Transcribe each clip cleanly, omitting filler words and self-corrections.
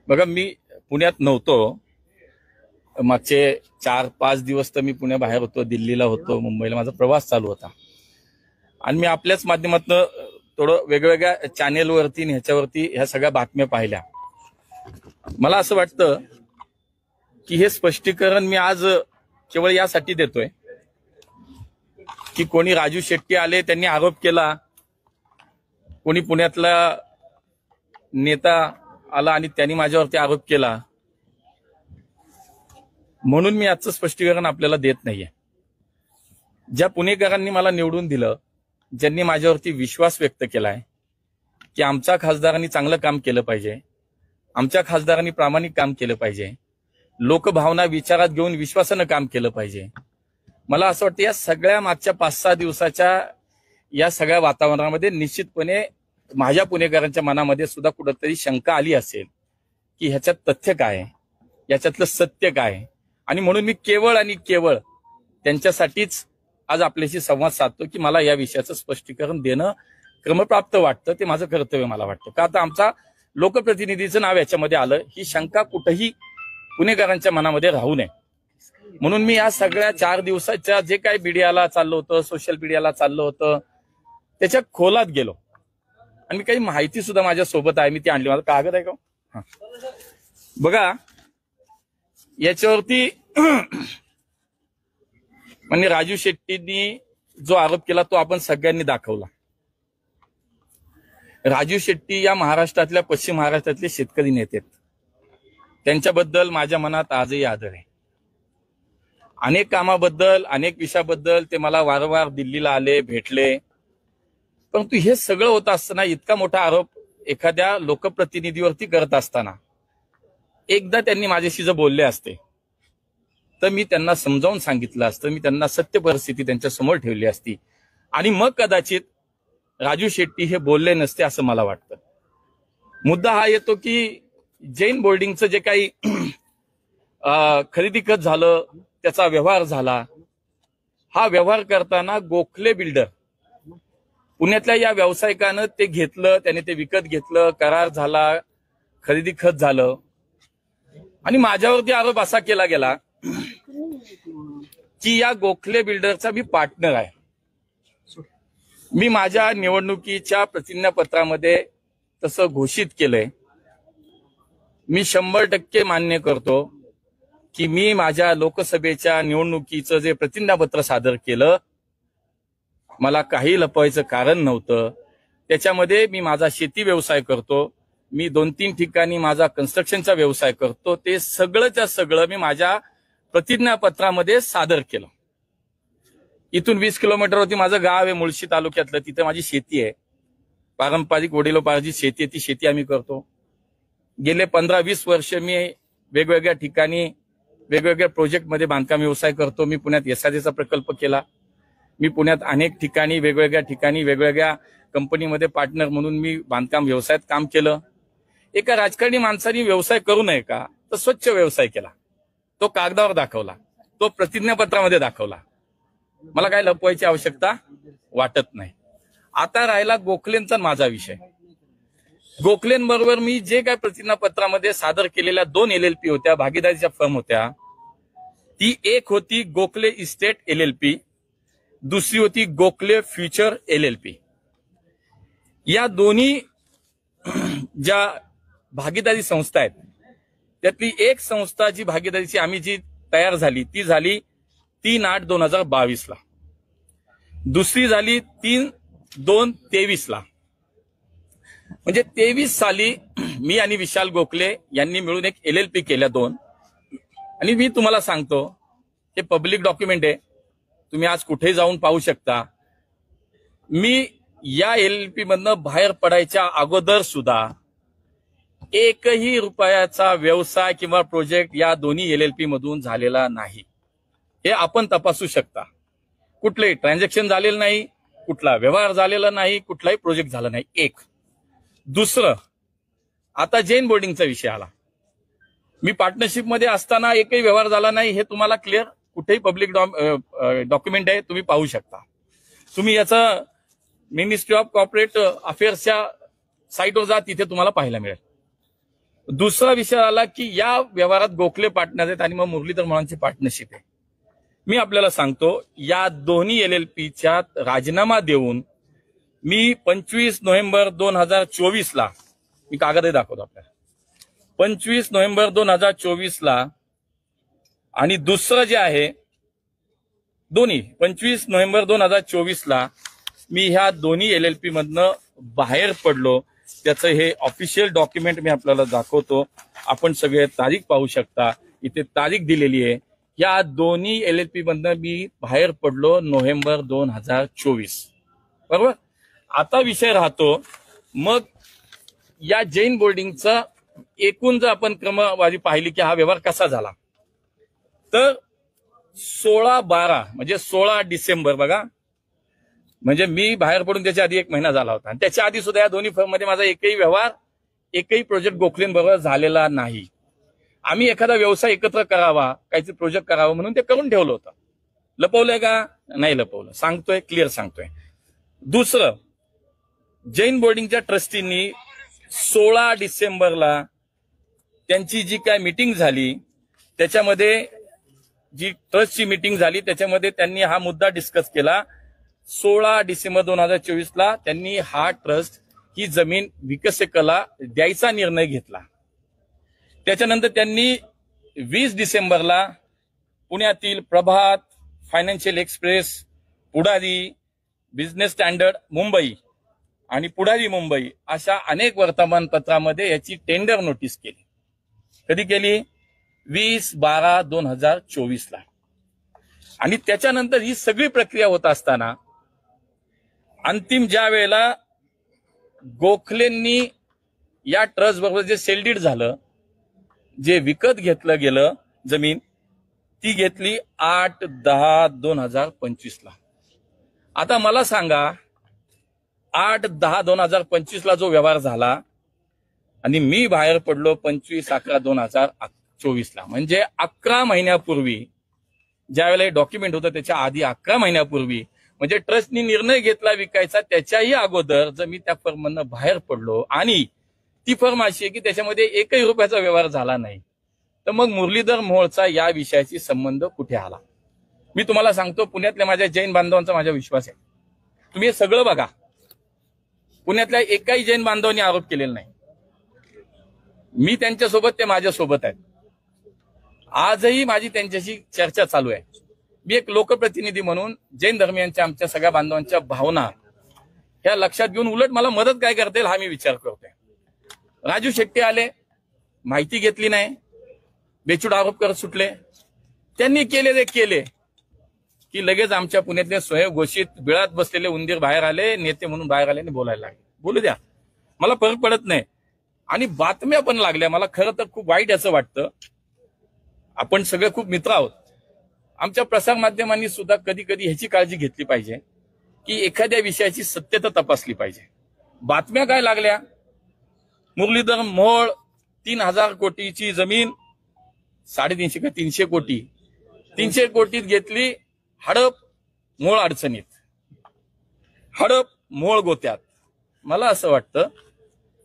बघा, मी पुण्यात नव्हतो. मागचे 4-5 दिवस तर मी पुण्याबाहेर होतो, दिल्लीला होतो, मुंबईला माझा प्रवास चालू होता. आणि मी आपल्याच माध्यमातून थोडं वेगवेगळ्या चॅनेलवरती आणि ह्याच्यावरती ह्या सगळ्या बातम्या पाहिल्या. मला असं वाटतं की हे स्पष्टीकरण मी आज केवळ यासाठी देतोय की कोणी राजू शेट्टी आले, त्यांनी आरोप केला, कोणी पुण्यातला नेता आला आणि त्यांनी माझ्यावरती आरोप केला, म्हणून मी आजचं स्पष्टीकरण आपल्याला देत नाहीये. ज्या पुणेकरांनी मला निवडून दिलं, ज्यांनी माझ्यावरती विश्वास व्यक्त केलाय की आमच्या खासदारांनी चांगलं काम केलं पाहिजे, आमच्या खासदारांनी प्रामाणिक काम केलं पाहिजे, लोकभावना विचारात घेऊन विश्वासानं काम केलं पाहिजे, मला असं वाटतं या सगळ्या मागच्या 5-6 दिवसाच्या या सगळ्या वातावरणामध्ये निश्चितपणे माझ्या पुणेकरांच्या मनामध्ये सुद्धा कुठेतरी शंका आली असेल की ह्याच्यात तथ्य काय आहे, याच्यातलं सत्य काय आहे. आणि म्हणून मी केवळ आणि केवळ त्यांच्यासाठीच आज आपल्याशी संवाद साधतो की मला या विषयाचं स्पष्टीकरण देणं क्रमप्राप्त वाटतं, ते माझं कर्तव्य मला वाटतं. का आता आमचा लोकप्रतिनिधीचं नाव याच्यामध्ये आलं, ही शंका कुठेही पुणेकरांच्या मनामध्ये राहू नये म्हणून मी या सगळ्या 4 दिवसाच्या जे काही मीडियाला चाललं होतं, सोशल मीडियाला चाललं होतं, त्याच्या खोलात गेलो. आणि काही माहिती सुद्धा माझ्या सोबत आहे, मी ती आणली. माझा कागद आहे का? बघा, याच्यावरती म्हणजे राजू शेट्टींनी जो आरोप केला तो आपण सगळ्यांनी दाखवला. राजू शेट्टी या महाराष्ट्रातल्या, पश्चिम महाराष्ट्रातले शेतकरी नेते आहेत. त्यांच्याबद्दल माझ्या मनात आजही आदर आहे. अनेक कामाबद्दल, अनेक विषयाबद्दल ते मला वारंवार दिल्लीला आले, भेटले. परंतु हे सगळं होत असताना, इतका मोठा आरोप एखाद्या लोकप्रतिनिधीवरती करत असताना, एकदा त्यांनी माझ्याशी जर बोलले असते तर मी त्यांना समजावून सांगितलं असतं, मी त्यांना सत्य परिस्थिती त्यांच्या समोर ठेवली असती आणि मग कदाचित राजू शेट्टी हे बोलले नसते असं मला वाटतं. मुद्दा हा येतो की जैन बोर्डिंगचं जे काही खरेदी खत झालं, त्याचा व्यवहार झाला, हा व्यवहार करताना गोखले बिल्डर पुण्यातल्या या व्यावसायिकानं ते घेतलं, त्याने ते विकत घेतलं, करार झाला, खरेदी खत झालं. आणि माझ्यावरती आरोप असा केला गेला की या गोखले बिल्डरचा मी पार्टनर आहे. मी माझ्या निवडणुकीच्या प्रतिज्ञापत्रामध्ये तसं घोषित केलंय. मी 100% मान्य करतो की मी माझ्या लोकसभेच्या निवडणुकीचं जे प्रतिज्ञापत्र सादर केलं, मला काही लपवायचं कारण नव्हतं. त्याच्यामध्ये मी माझा शेती व्यवसाय करतो, मी 2-3 ठिकाणी माझा कन्स्ट्रक्शनचा व्यवसाय करतो, ते सगळंच्या सगळं मी माझ्या प्रतिज्ञापत्रामध्ये सादर केलं. इथून 20 किलोमीटरवरती माझं गाव आहे, मुळशी तालुक्यातलं, तिथे माझी शेती आहे, पारंपरिक वडिलोपार्जित शेती आहे, ती शेती आम्ही करतो. गेले 15-20 वर्ष मी वेगवेगळ्या ठिकाणी वेगवेगळ्या प्रोजेक्टमध्ये बांधकाम व्यवसाय करतो. मी पुण्यात एसआरएचा प्रकल्प केला, मी पुण्यात अनेक ठिकाणी वेगवेगळ्या कंपनीमध्ये पार्टनर म्हणून मी बांधकाम व्यवसायात काम केलं. एका राजकारणी माणसाने व्यवसाय करू नये का, तर स्वच्छ व्यवसाय केला, तो कागदावर दाखवला, तो प्रतिज्ञापत्रामध्ये दाखवला. मला काय लपवायची आवश्यकता वाटत नाही. आता राहिला गोखलेंचा माझा विषय. गोखलेंबरोबर मी जे काय प्रतिज्ञापत्रामध्ये सादर केलेल्या 2 LLP होत्या, भागीदारीच्या फर्म होत्या, ती एक होती गोखले इस्टेट LLP, दुसरी होती गोखले फ्युचर LLP. या दोन्ही ज्या भागीदारी संस्था आहेत, त्यातली एक संस्था जी भागीदारीची आम्ही जी तयार झाली, ती झाली 3/8/2022 ला, दुसरी झाली 3/2/23 ला. म्हणजे 23 साली मी आणि विशाल गोखले यांनी मिळून एक LLP केल्या 2. आणि मी तुम्हाला सांगतो, हे पब्लिक डॉक्युमेंट आहे, तुम्ही आज कुठे जाऊन पाहू शकता. मी या LLP मधनं बाहेर पडायच्या अगोदर सुद्धा एकही रुपयाचा व्यवसाय किंवा प्रोजेक्ट या दोन्ही LLP मधून झालेला नाही. हे आपण तपासू शकता. कुठलंही ट्रान्झॅक्शन झालेलं नाही, कुठला व्यवहार झालेला नाही, कुठलाही प्रोजेक्ट झाला नाही. एक. दुसरं, आता जैन बोर्डिंगचा विषय आला. मी पार्टनरशिपमध्ये असताना एकही व्यवहार झाला नाही, हे तुम्हाला क्लिअर कुठेही पब्लिक डॉक्युमेंट आहे, तुम्ही पाहू शकता. तुम्ही याचं मिनिस्ट्री ऑफ कॉर्पोरेट अफेअर्सच्या साईटवर जा, तिथे तुम्हाला पाहायला मिळेल. दुसरा विषय आला की या व्यवहारात गोखले पार्टनर आहेत आणि मग मुरलीधर मोहोळांची पार्टनरशिप आहे. मी आपल्याला सांगतो, या दोन्ही LLPच्या राजीनामा देऊन मी 25 नोव्हेंबर 2024ला मी कागदही दाखवतो आपल्याला. 25 नोव्हेंबर 2024ला आणि दुसरं जे आहे दोन्ही 25 नोव्हेंबर 2024ला मी ह्या दोन्ही LLP मधनं बाहेर पडलो. त्याचं हे ऑफिशियल डॉक्युमेंट मी आपल्याला दाखवतो. आपण सगळे तारीख पाहू शकता, इथे तारीख दिलेली आहे. या दोन्ही LLP मधनं मी बाहेर पडलो नोव्हेंबर 2024. बरोबर. आता विषय राहतो मग या जैन बोर्डिंगचा एकूण जर आपण क्रमवारी पाहिली की हा व्यवहार कसा झाला, तर 16/12 म्हणजे 16 डिसेंबर बघा, म्हणजे मी बाहेर पडून त्याच्या आधी 1 महिना झाला होता. आणि त्याच्या आधी सुद्धा या दोन्ही फर्ममध्ये माझा एकही व्यवहार, एकही प्रोजेक्ट गोखलेंबरोबर झालेला नाही. आम्ही एखादा व्यवसाय एकत्र करावा, काहीतरी प्रोजेक्ट करावा म्हणून ते करून ठेवलं होतं. लपवलंय का? नाही लपवलं. सांगतोय, क्लिअर सांगतोय. दुसरं, जैन बोर्डिंगच्या ट्रस्टींनी 16 डिसेंबरला त्यांची जी काय मीटिंग झाली, त्याच्यामध्ये जी ट्रस्टची मीटिंग झाली त्याच्यामध्ये त्यांनी हा मुद्दा डिस्कस केला. 16 डिसेंबर 2024ला त्यांनी हा ट्रस्ट ही जमीन विकसिकला द्यायचा निर्णय घेतला. त्याच्यानंतर त्यांनी 20 डिसेंबरला पुण्यातील प्रभात, फायनान्शियल एक्सप्रेस, पुढारी, बिझनेस स्टँडर्ड मुंबई आणि पुढारी मुंबई अशा अनेक वर्तमानपत्रामध्ये याची टेंडर नोटीस केली. कधी केली? 20/12/2024ला. आणि त्याच्यानंतर ही सगळी प्रक्रिया होत असताना अंतिम ज्या वेळेला गोखलेंनी या ट्रस्ट बरोबर जे सेलडीड झालं, जे विकत घेतलं गेलं जमीन, ती घेतली 8/10/2025ला. आता मला सांगा, 8/10/2025ला जो व्यवहार झाला आणि मी बाहेर पडलो 25/11/2024ला, म्हणजे 11 महिन्यापूर्वी, ज्या वेळेला हे डॉक्युमेंट होतं त्याच्या आधी 11 महिन्यापूर्वी, म्हणजे ट्रस्टनी निर्णय घेतला विकायचा त्याच्याही अगोदर जर मी त्या फर्ममधनं बाहेर पडलो आणि ती फर्म अशी आहे की त्याच्यामध्ये एकही रुपयाचा व्यवहार झाला नाही, तर मग मुरलीधर मोहोळचा या विषयाशी संबंध कुठे आला? मी तुम्हाला सांगतो, पुण्यातल्या माझ्या जैन बांधवांचा माझा विश्वास आहे. तुम्ही हे सगळं बघा, पुण्यातल्या एकाही जैन बांधवांनी आरोप केलेला नाही. मी त्यांच्यासोबत, ते माझ्यासोबत आहेत. आजही माझी त्यांच्याशी चर्चा चालू आहे. मी एक लोकप्रतिनिधी म्हणून जैन धर्मियांच्या आमच्या सगळ्या बांधवांच्या भावना ह्या लक्षात घेऊन उलट मला मदत काय करता येईल हा मी विचार करतोय. राजू शेट्टी आले, माहिती घेतली नाही, बेछूट आरोप करत सुटले. त्यांनी केले की लगेच आमच्या पुण्यातले स्वयंघोषित बिळात बसलेले उंदीर बाहेर आले, नेते म्हणून बाहेर आले आणि बोलायला लागले. बोलू द्या, मला फरक पडत नाही. आणि बातम्या पण लागल्या. मला खरं तर खूप वाईट असं वाटतं. आपण सगळे खूप मित्र आहोत. आमच्या प्रसार माध्यमांनी सुद्धा कधी कधी ह्याची काळजी घेतली पाहिजे की एखाद्या विषयाची सत्यता तपासली पाहिजे. बातम्या काय लागल्या? मुरलीधर मोहोळ 3,000 कोटीची जमीन 350 का 300 कोटी 300 कोटीत घेतली. हडप मोहोळ अडचणीत, हडप मोहोळ गोत्यात. मला असं वाटतं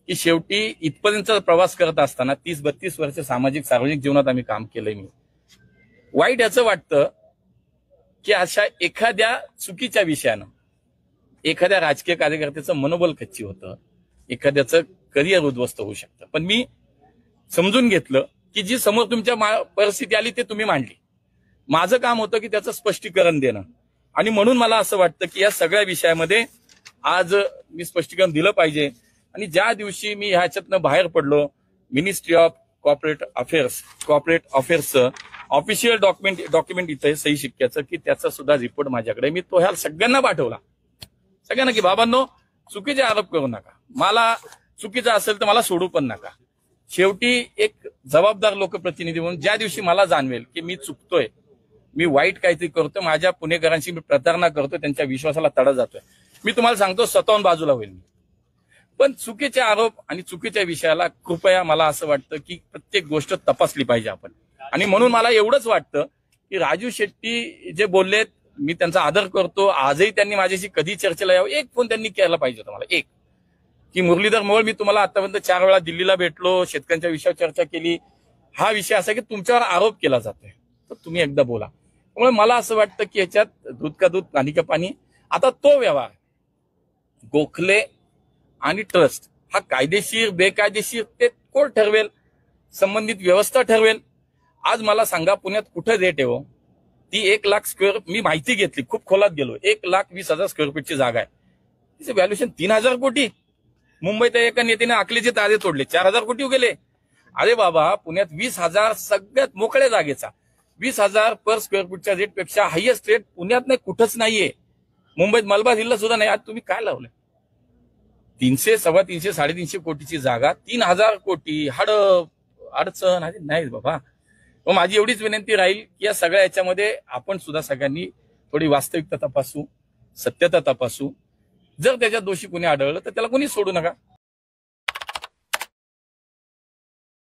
की शेवटी इथपर्यंतचा प्रवास करत असताना 30-32 वर्ष सामाजिक सार्वजनिक जीवनात आम्ही काम केलंय. मी वाईट याचं वाटतं की अशा एखाद्या चुकीच्या विषयानं एखाद्या राजकीय कार्यकर्त्याचं मनोबल कच्ची होतं, एखाद्याचं करिअर उद्ध्वस्त होऊ शकतं. पण मी समजून घेतलं की जी समोर तुमच्या परिस्थिती आली ते तुम्ही मांडली. माझं काम होतं की त्याचं स्पष्टीकरण देणं. आणि म्हणून मला असं वाटतं की या सगळ्या विषयामध्ये आज मी स्पष्टीकरण दिलं पाहिजे. आणि ज्या दिवशी मी ह्याच्यातनं बाहेर पडलो, मिनिस्ट्री ऑफ कॉर्पोरेट अफेअर्सचं ऑफिशियल डॉक्युमेंट इथं सही शिक्क्याचं की त्याचा सुद्धा रिपोर्ट माझ्याकडे, मी तो ह्या सगळ्यांना पाठवला. सगळ्यांना की बाबांनो, चुकीचे आरोप करू नका. मला चुकीचं असेल तर मला सोडू पण नका. शेवटी एक जबाबदार लोकप्रतिनिधी म्हणून ज्या दिवशी मला जाणवेल की मी चुकतोय, मी वाईट काहीतरी करतोय, माझ्या पुणेकरांशी मी प्रतारणा करतोय, त्यांच्या विश्वासाला तडा जातोय, मी तुम्हाला सांगतो स्वतःहून बाजूला होईल. पण चुकीचे आरोप आणि चुकीच्या विषयाला कृपया मला असं वाटतं की प्रत्येक गोष्ट तपासली पाहिजे आपण. आणि म्हणून मला एवढंच वाटतं की राजू शेट्टी जे बोललेत, मी त्यांचा आदर करतो. आजही त्यांनी माझ्याशी कधी चर्चेला यावं, एक फोन त्यांनी केला पाहिजे होता मला, एक की मुरलीधर मोहोळ, मी तुम्हाला आतापर्यंत 4 वेळा दिल्लीला भेटलो, शेतकऱ्यांच्या विषयावर चर्चा केली. हा विषय असा की तुमच्यावर आरोप केला जातोय, तर तुम्ही एकदा बोला. त्यामुळे मला असं वाटतं की याच्यात दूध का दूध पाणी का पाणी. आता तो व्यवहार गोखले आणि ट्रस्ट हा कायदेशीर बेकायदेशीर ते कोण ठरवेल, संबंधित व्यवस्था ठरवेल. आज मला सांगा पुण्यात कुठं रेट आहे हो? ती 1 लाख स्क्वेअर, मी माहिती घेतली, खूप खोलात गेलो, 1,20,000 स्क्वेअर फीटची जागा आहे. तिचे व्हॅल्युएशन 3,000 कोटी. मुंबईत एका नेत्याने आखलेचे तारे तोडले, 4,000 कोटी गेले. अरे बाबा, पुण्यात 20,000 सगळ्यात मोकळ्या जागेचा 20,000 पर स्क्वेअर फूटच्या रेटपेक्षा हायएस्ट रेट पुण्यात नाही, कुठंच नाहीये. मुंबईत मलबार हिलला सुद्धा नाही. आज तुम्ही काय लावलंय? 300, 350, 350 कोटीची जागा 3,000 कोटी. अडचण नाही बाबा. मग माझी एवढीच विनंती राहील की या सगळ्या याच्यामध्ये आपण सुद्धा सगळ्यांनी थोडी वास्तविकता तपासू, सत्यता तपासू. जर त्याच्यात दोषी कोणी आढळलं तर त्याला कोणी सोडू नका.